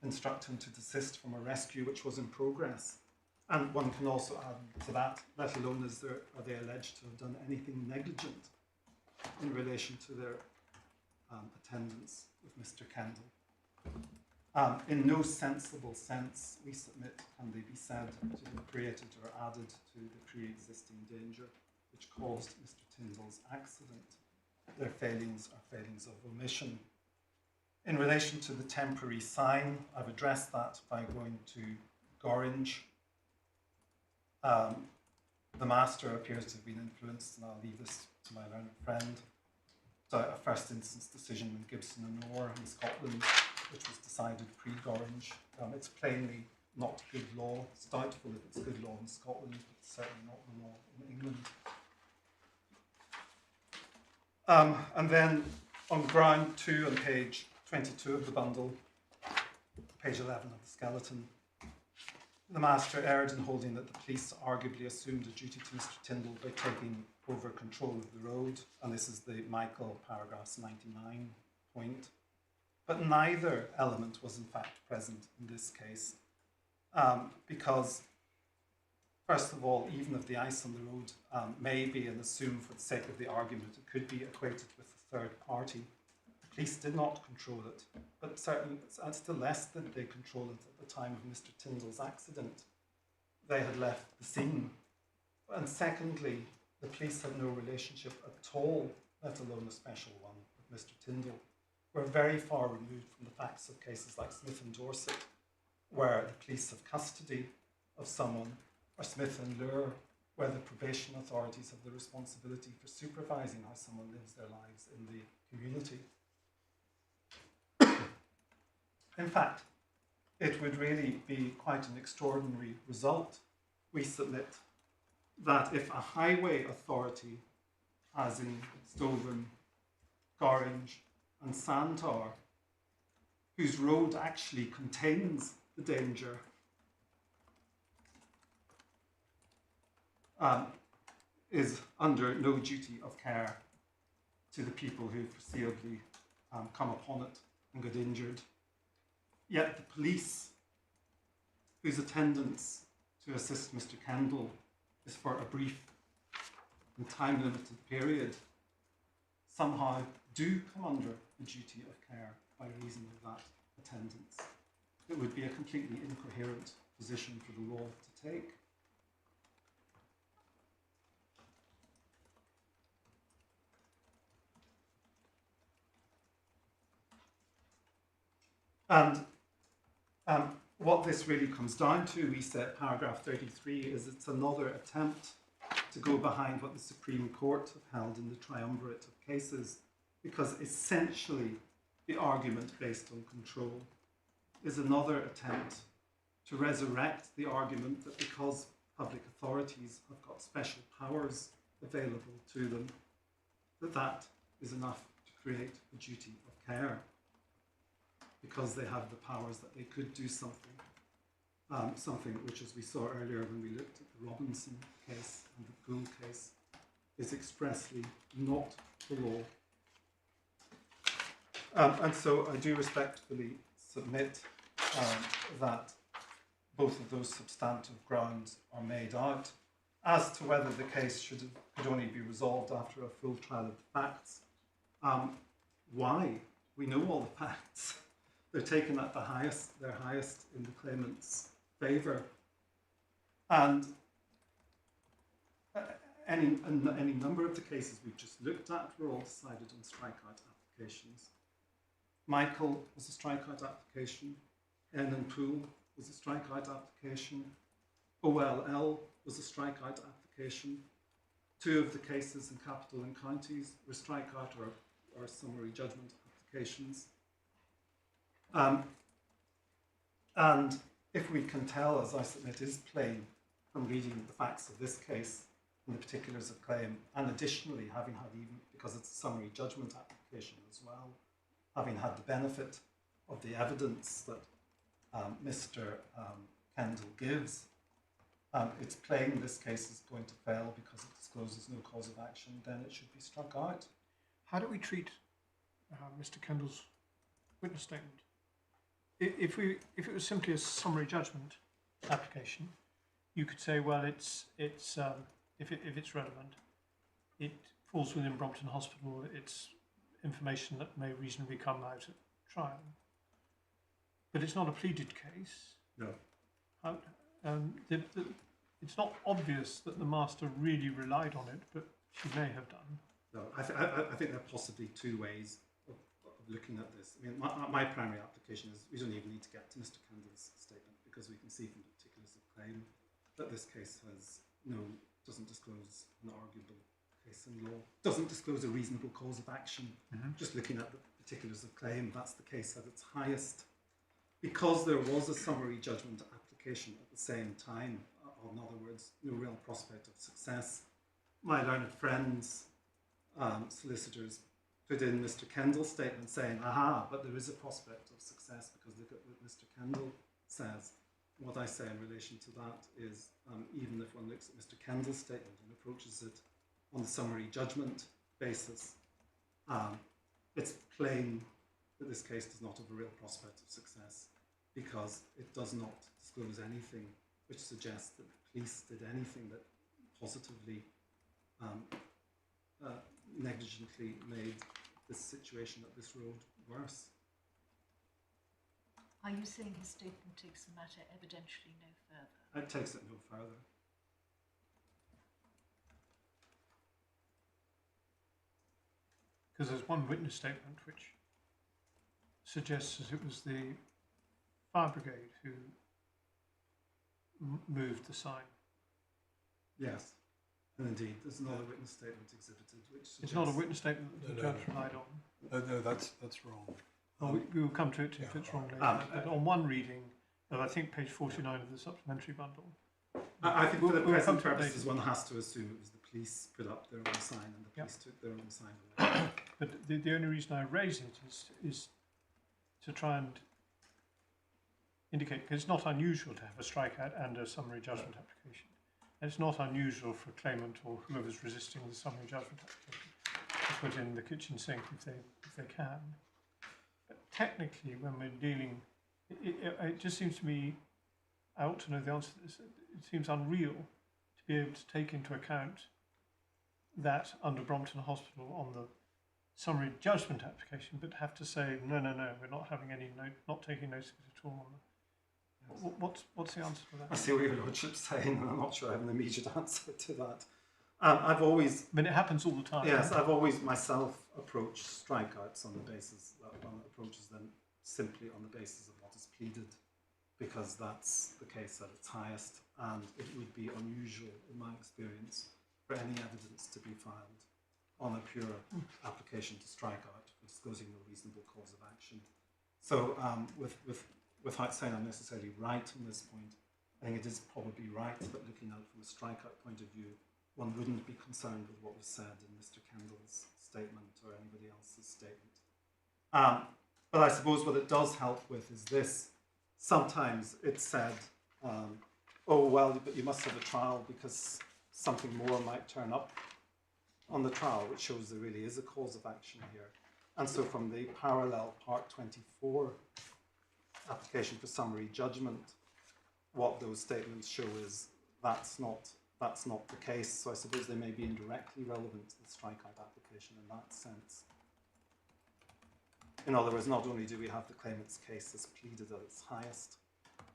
instruct him to desist from a rescue which was in progress. And one can also add to that, let alone are they alleged to have done anything negligent in relation to their attendance with Mr. Kendall. In no sensible sense, we submit, can they be said to have created or added to the pre-existing danger which caused Mr. Tindall's accident. Their failings are failings of omission. In relation to the temporary sign, I've addressed that by going to Gorringe. The master appears to have been influenced, and I'll leave this to my learned friend. So a first instance decision in Gibson and Orr in Scotland, which was decided pre-Gorringe. It's plainly not good law. It's doubtful if it's good law in Scotland, but it's certainly not the law in England. And then on ground 2 on page 22 of the bundle, page 11 of the skeleton, the master erred in holding that the police arguably assumed a duty to Mr. Tindall by taking over control of the road, and this is the Michael paragraphs 99 point. But neither element was in fact present in this case, because first of all, even if the ice on the road may be, and assume for the sake of the argument, it could be equated with a third party, the police did not control it, but certainly, and still less did they control it at the time of Mr. Tindall's accident. They had left the scene. And secondly, the police had no relationship at all, let alone a special one, with Mr. Tindall. We're very far removed from the facts of cases like Smith and Dorset, where the police have custody of someone, or Smith and Lure, where the probation authorities have the responsibility for supervising how someone lives their lives in the community. In fact, it would really be quite an extraordinary result, we submit, that if a highway authority, as in Stoven, Gorringe and Santar, whose road actually contains the danger, is under no duty of care to the people who foreseeably come upon it and get injured. Yet the police, whose attendance to assist Mr. Kendall is for a brief and time-limited period, somehow do come under the duty of care by reason of that attendance. It would be a completely incoherent position for the law to take. And what this really comes down to, we say at paragraph 33, is it's another attempt to go behind what the Supreme Court have held in the triumvirate of cases, because essentially the argument based on control is another attempt to resurrect the argument that because public authorities have got special powers available to them, that is enough to create a duty of care, because they have the powers that they could do something. Something which, as we saw earlier when we looked at the Robinson case and the Gould case, is expressly not the law. And so I do respectfully submit that both of those substantive grounds are made out. As to whether the case could only be resolved after a full trial of the facts, why? We know all the facts. They're taken at their highest in the claimant's favour. And any number of the cases we've just looked at were all decided on strikeout applications. Michael was a strikeout application. N and Poole was a strikeout application. OLL was a strikeout application. 2 of the cases in capital and counties were strikeout or summary judgment applications. And if we can tell, as I submit is plain from reading the facts of this case and the particulars of claim, and additionally having had, even because it's a summary judgment application as well, having had the benefit of the evidence that Mr. Kendall gives, it's plain this case is going to fail because it discloses no cause of action, then it should be struck out. How do we treat Mr. Kendall's witness statement? If it was simply a summary judgment application, you could say, well, if it's relevant, it falls within Brompton Hospital. It's information that may reasonably come out at trial, but it's not a pleaded case. No. It's not obvious that the master really relied on it, but she may have done. No, I think there are possibly 2 ways of looking at this. I mean, my primary application is we don't even need to get to Mr. Kendall's statement because we can see from the particulars of claim that this case doesn't disclose an arguable case in law, doesn't disclose a reasonable cause of action. Just looking at the particulars of claim, that's the case at its highest. Because there was a summary judgment application at the same time, or in other words, no real prospect of success, my learned friends, solicitors, put in Mr. Kendall's statement saying, aha, but there is a prospect of success because look at what Mr. Kendall says. What I say in relation to that is, even if one looks at Mr. Kendall's statement and approaches it on the summary judgment basis, it's plain that this case does not have a real prospect of success because it does not disclose anything which suggests that the police did anything that positively negligently made this situation at this road worse. Are you saying his statement takes the matter evidentially no further? It takes it no further. Because there's one witness statement which suggests that it was the fire brigade who moved the sign. Yes, and indeed, there's another witness statement exhibited which suggests... It's not a witness statement that the judge relied on. No, that's wrong. Well, we will come to it if it's wrong later. But on one reading, I think page 49 of the supplementary bundle. I think for the present purposes, one has to assume it was the police put up their own sign and the police took their own sign away. But the only reason I raise it is to try and indicate, because it's not unusual to have a strikeout and a summary judgment application. And it's not unusual for a claimant or whoever's resisting the summary judgment application to put in the kitchen sink if they can. But technically, when we're dealing, it just seems to me, I ought to know the answer to this, it seems unreal to be able to take into account that under Brompton Hospital on the summary judgment application, but have to say, no, we're not having any not taking notice of it at all. Yes. What's the answer to that? I see what your lordship's saying, and I'm not sure I have an immediate answer to that. I've always... I mean, it happens all the time. Yes, I've always myself approached strikeouts on the basis that one approaches them simply on the basis of what is pleaded, because that's the case at its highest, and it would be unusual, in my experience, for any evidence to be filed on a pure application to strike out for disclosing no reasonable cause of action. So without saying I'm necessarily right on this point, I think it is probably right that looking at it from a strikeout point of view, one wouldn't be concerned with what was said in Mr. Kendall's statement or anybody else's statement. But I suppose what it does help with is this. Sometimes it's said, oh, well, but you must have a trial because something more might turn up on the trial, which shows there really is a cause of action here. And so from the parallel Part 24 application for summary judgment, what those statements show is that's not the case. So I suppose they may be indirectly relevant to the strikeout application in that sense. In other words, not only do we have the claimant's case as pleaded at its highest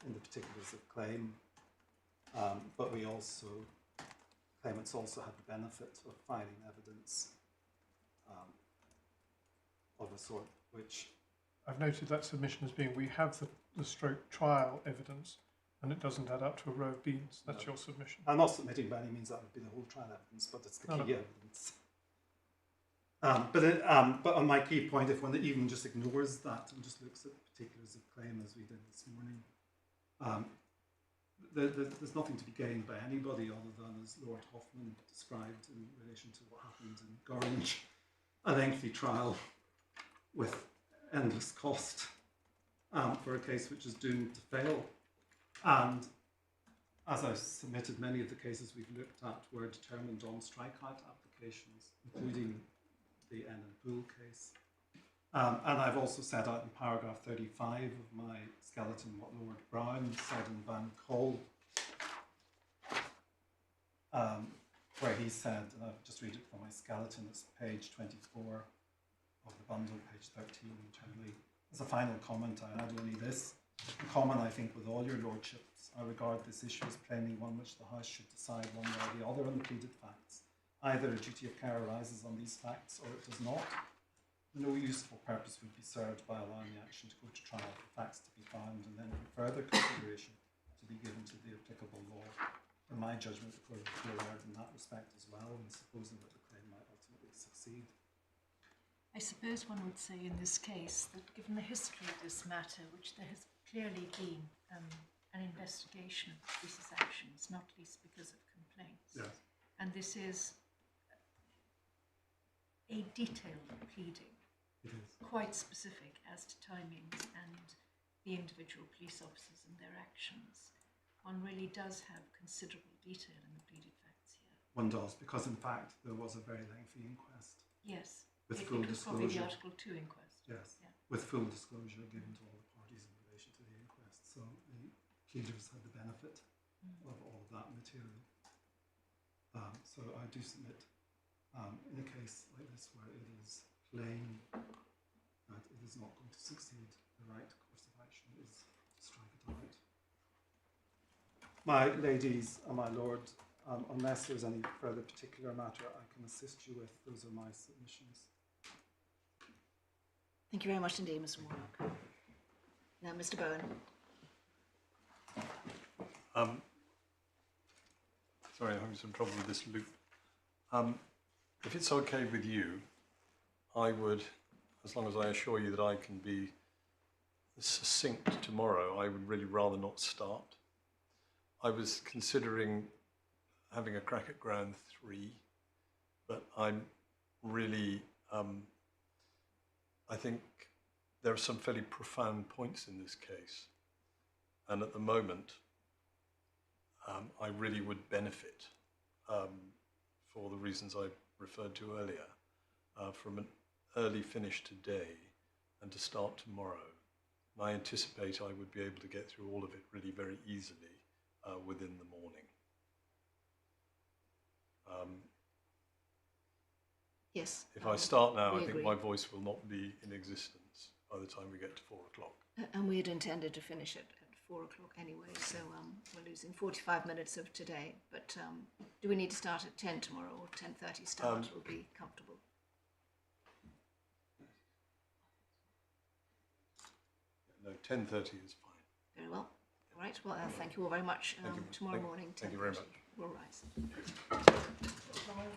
in the particulars of claim, but we also, claimants also had the benefit of filing evidence of a sort which I've noted that submission as being we have the stroke trial evidence and it doesn't add up to a row of beans. That's your submission. I'm not submitting by any means that would be the whole trial evidence, but it's the key No. evidence. But on my key point, if one even just ignores that and just looks at the particulars of claim as we did this morning, there's nothing to be gained by anybody other than, as Lord Hoffman described in relation to what happened in Gorringe, a lengthy trial with endless cost for a case which is doomed to fail. And as I submitted, many of the cases we've looked at were determined on strikeout applications, including the N and Poole case. And I've also set out in paragraph 35 of my skeleton what Lord Brown said in Van Cole, where he said, and I'll just read it from my skeleton, it's page 24 of the bundle, page 13 internally. As a final comment, I add only this. In common, I think, with all your lordships, I regard this issue as plainly one which the House should decide one way or the other on the pleaded facts. Either a duty of care arises on these facts, or it does not. No useful purpose would be served by allowing the action to go to trial for facts to be found and then for further consideration to be given to the applicable law. In my judgment, the Court of Appeal erred in that respect as well, in supposing that the claim might ultimately succeed. I suppose one would say in this case that given the history of this matter, which there has clearly been an investigation of police's actions, not least because of complaints, Yes. and this is a detailed pleading, It is. quite specific as to timings and the individual police officers and their actions. One really does have considerable detail in the pleaded facts here. One does, because in fact there was a very lengthy inquest. Yes, With it full was probably the disclosure. Article 2 inquest. Yes, Yeah. with full disclosure given to all the parties in relation to the inquest. So the pleaders had the benefit of all of that material. So I do submit, in a case like this where it is plain that it is not going to succeed, the right course of action is to strike it out. My ladies and my lord, unless there's any further particular matter I can assist you with, those are my submissions. Thank you very much indeed, Mr. Warnock. Now, Mr. Bowen. Sorry, I'm having some trouble with this loop. If it's okay with you, I would, as long as I assure you that I can be succinct tomorrow, I would really rather not start. I was considering having a crack at ground 3, but I'm really, I think there are some fairly profound points in this case. And at the moment, I really would benefit, for the reasons I referred to earlier, from an early finish today and to start tomorrow. And I anticipate I would be able to get through all of it really very easily within the morning. Yes. If I start now, we I think agree. my voice will not be in existence by the time we get to 4 o'clock. And we had intended to finish it at 4 o'clock anyway, so we're losing 45 minutes of today. But do we need to start at 10 tomorrow, or 10:30 start will be comfortable? No, 10:30 is fine. Very well. All right. Well, thank you all very much. Thank you. Tomorrow morning, 10:30. Thank you very much. We'll rise. Tomorrow.